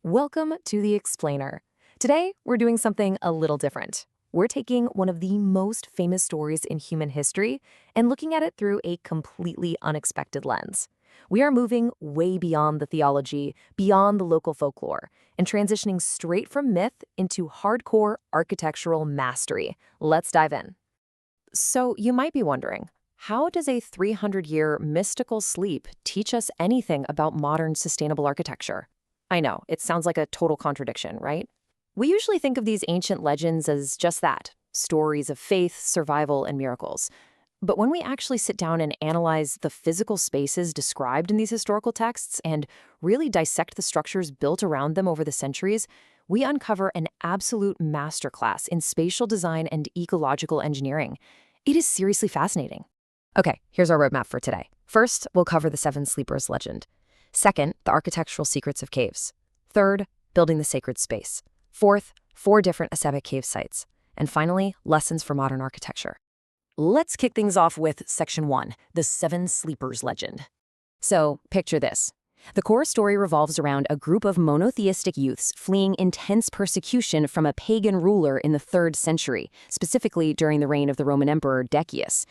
Welcome to The Explainer. Today, we're doing something a little different. We're taking one of the most famous stories in human history and looking at it through a completely unexpected lens. We are moving way beyond the theology, beyond the local folklore, and transitioning straight from myth into hardcore architectural mastery. Let's dive in. So, you might be wondering, how does a 300-year mystical sleep teach us anything about modern sustainable architecture? I know, it sounds like a total contradiction, right? We usually think of these ancient legends as just that, stories of faith, survival, and miracles. But when we actually sit down and analyze the physical spaces described in these historical texts and really dissect the structures built around them over the centuries, we uncover an absolute masterclass in spatial design and ecological engineering. It is seriously fascinating. Okay, here's our roadmap for today. First, we'll cover the Seven Sleepers legend. Second, the architectural secrets of caves. Third, building the sacred space. Fourth, 4 different Ashab-I cave sites. And finally, lessons for modern architecture. Let's kick things off with Section 1, the Seven Sleepers legend. So, picture this. The core story revolves around a group of monotheistic youths fleeing intense persecution from a pagan ruler in the 3rd century, specifically during the reign of the Roman Emperor Decius.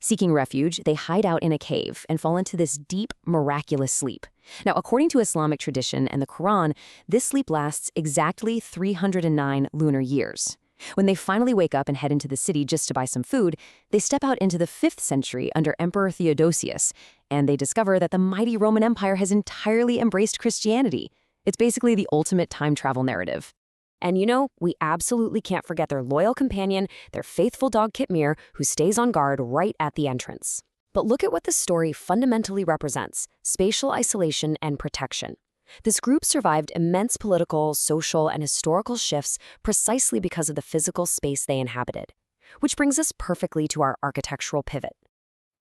Seeking refuge, they hide out in a cave and fall into this deep, miraculous sleep. Now, according to Islamic tradition and the Quran, this sleep lasts exactly 309 lunar years. When they finally wake up and head into the city just to buy some food, they step out into the 5th century under Emperor Theodosius, and they discover that the mighty Roman Empire has entirely embraced Christianity. It's basically the ultimate time travel narrative. And you know, we absolutely can't forget their loyal companion, their faithful dog Kitmir, who stays on guard right at the entrance. But look at what the story fundamentally represents: spatial isolation and protection. This group survived immense political, social, and historical shifts precisely because of the physical space they inhabited. Which brings us perfectly to our architectural pivot.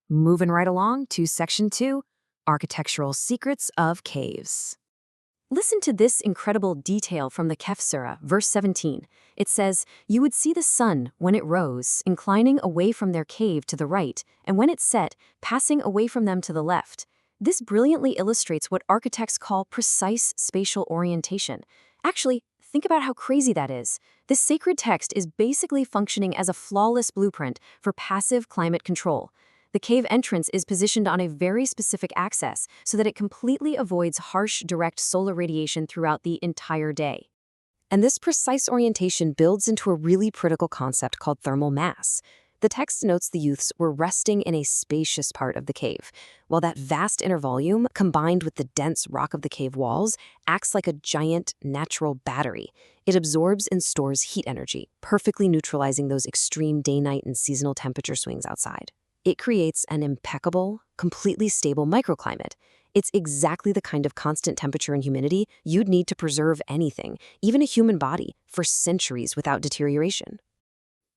Moving right along to Section 2, Architectural Secrets of Caves. Listen to this incredible detail from the Keyf Surah, verse 17. It says, "You would see the sun, when it rose, inclining away from their cave to the right, and when it set, passing away from them to the left." This brilliantly illustrates what architects call precise spatial orientation. Actually, think about how crazy that is. This sacred text is basically functioning as a flawless blueprint for passive climate control. The cave entrance is positioned on a very specific axis so that it completely avoids harsh, direct solar radiation throughout the entire day. And this precise orientation builds into a really critical concept called thermal mass. The text notes the youths were resting in a spacious part of the cave, while that vast inner volume, combined with the dense rock of the cave walls, acts like a giant natural battery. It absorbs and stores heat energy, perfectly neutralizing those extreme day-night and seasonal temperature swings outside. It creates an impeccable, completely stable microclimate. It's exactly the kind of constant temperature and humidity you'd need to preserve anything, even a human body, for centuries without deterioration.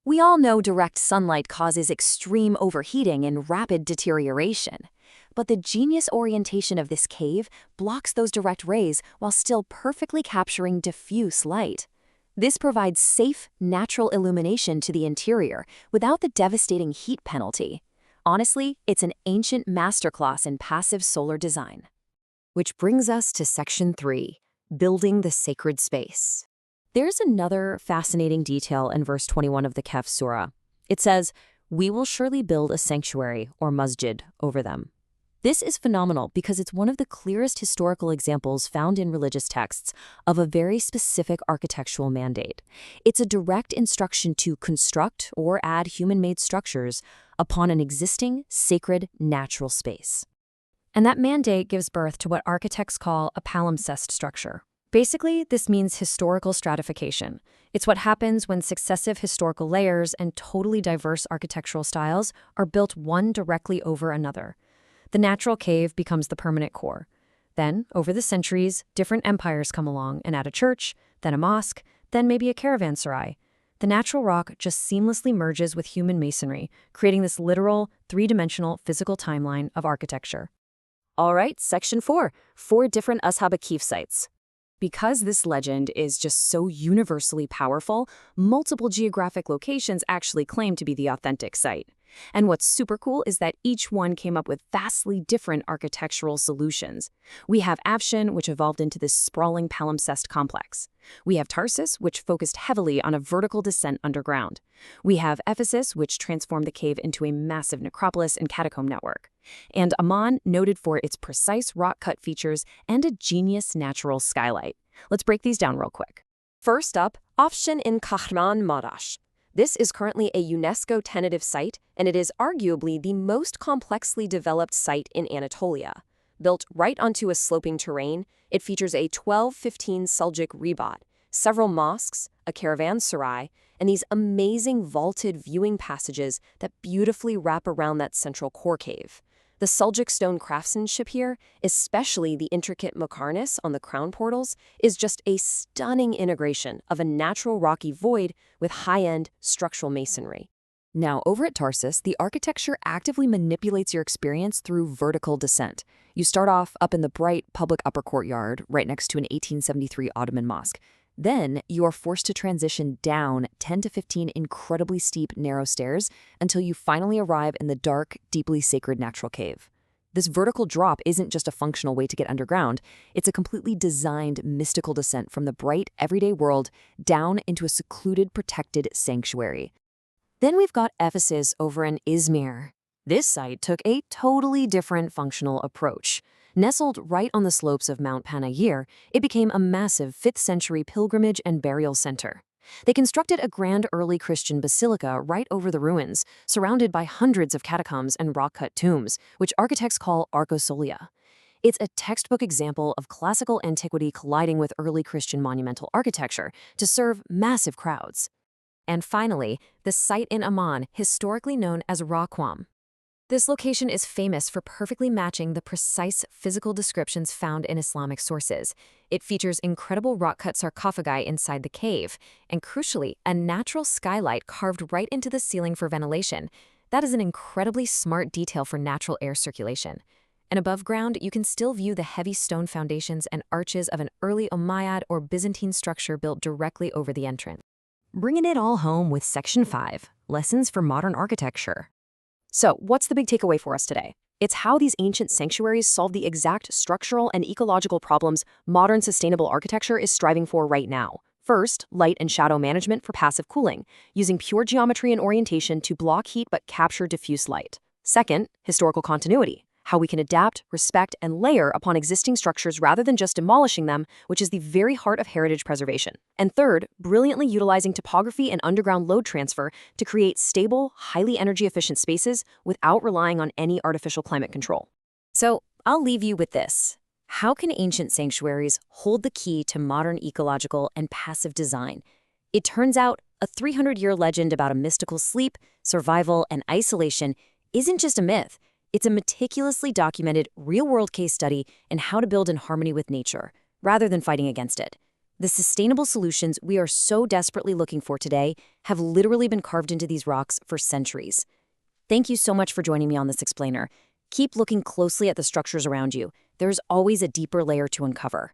We all know direct sunlight causes extreme overheating and rapid deterioration. But the genius orientation of this cave blocks those direct rays while still perfectly capturing diffuse light. This provides safe, natural illumination to the interior without the devastating heat penalty. Honestly, it's an ancient masterclass in passive solar design. Which brings us to Section 3, Building the Sacred Space. There's another fascinating detail in verse 21 of the Keyf Surah. It says, "We will surely build a sanctuary, or masjid, over them." This is phenomenal because it's one of the clearest historical examples found in religious texts of a very specific architectural mandate. It's a direct instruction to construct or add human-made structures upon an existing, sacred, natural space. And that mandate gives birth to what architects call a palimpsest structure. Basically, this means historical stratification. It's what happens when successive historical layers and totally diverse architectural styles are built one directly over another. The natural cave becomes the permanent core. Then, over the centuries, different empires come along and add a church, then a mosque, then maybe a caravanserai. The natural rock just seamlessly merges with human masonry, creating this literal, 3-dimensional physical timeline of architecture. All right, Section 4, 4 different Ashab-I cave sites. Because this legend is just so universally powerful, multiple geographic locations actually claim to be the authentic site. And what's super cool is that each one came up with vastly different architectural solutions. We have Afshin, which evolved into this sprawling palimpsest complex. We have Tarsus, which focused heavily on a vertical descent underground. We have Ephesus, which transformed the cave into a massive necropolis and catacomb network. And Amman, noted for its precise rock-cut features and a genius natural skylight. Let's break these down real quick. First up, Afshin in Kahramanmaraş. This is currently a UNESCO tentative site, and it is arguably the most complexly developed site in Anatolia. Built right onto a sloping terrain, it features a 1215 Seljuk rebat, several mosques, a caravanserai, and these amazing vaulted viewing passages that beautifully wrap around that central core cave. The Seljuk stone craftsmanship here, especially the intricate makarnis on the crown portals, is just a stunning integration of a natural rocky void with high-end structural masonry. Now, over at Tarsus, the architecture actively manipulates your experience through vertical descent. You start off up in the bright public upper courtyard, right next to an 1873 Ottoman mosque. Then, you are forced to transition down 10 to 15 incredibly steep, narrow stairs until you finally arrive in the dark, deeply sacred natural cave. This vertical drop isn't just a functional way to get underground, it's a completely designed, mystical descent from the bright, everyday world down into a secluded, protected sanctuary. Then we've got Ephesus over in Izmir. This site took a totally different functional approach. Nestled right on the slopes of Mount Panayir, it became a massive 5th century pilgrimage and burial center. They constructed a grand early Christian basilica right over the ruins, surrounded by hundreds of catacombs and rock-cut tombs, which architects call arcosolia. It's a textbook example of classical antiquity colliding with early Christian monumental architecture to serve massive crowds. And finally, the site in Amman, historically known as Raqam. This location is famous for perfectly matching the precise physical descriptions found in Islamic sources. It features incredible rock-cut sarcophagi inside the cave, and crucially, a natural skylight carved right into the ceiling for ventilation. That is an incredibly smart detail for natural air circulation. And above ground, you can still view the heavy stone foundations and arches of an early Umayyad or Byzantine structure built directly over the entrance. Bringing it all home with Section 5, Lessons for Modern Architecture. So, what's the big takeaway for us today? It's how these ancient sanctuaries solve the exact structural and ecological problems modern sustainable architecture is striving for right now. First, light and shadow management for passive cooling, using pure geometry and orientation to block heat but capture diffuse light. Second, historical continuity, how we can adapt, respect, and layer upon existing structures rather than just demolishing them, which is the very heart of heritage preservation. And third, brilliantly utilizing topography and underground load transfer to create stable, highly energy-efficient spaces without relying on any artificial climate control. So, I'll leave you with this. How can ancient sanctuaries hold the key to modern ecological and passive design? It turns out, a 300-year legend about a mystical sleep, survival, and isolation isn't just a myth. It's a meticulously documented, real-world case study in how to build in harmony with nature, rather than fighting against it. The sustainable solutions we are so desperately looking for today have literally been carved into these rocks for centuries. Thank you so much for joining me on this explainer. Keep looking closely at the structures around you. There's always a deeper layer to uncover.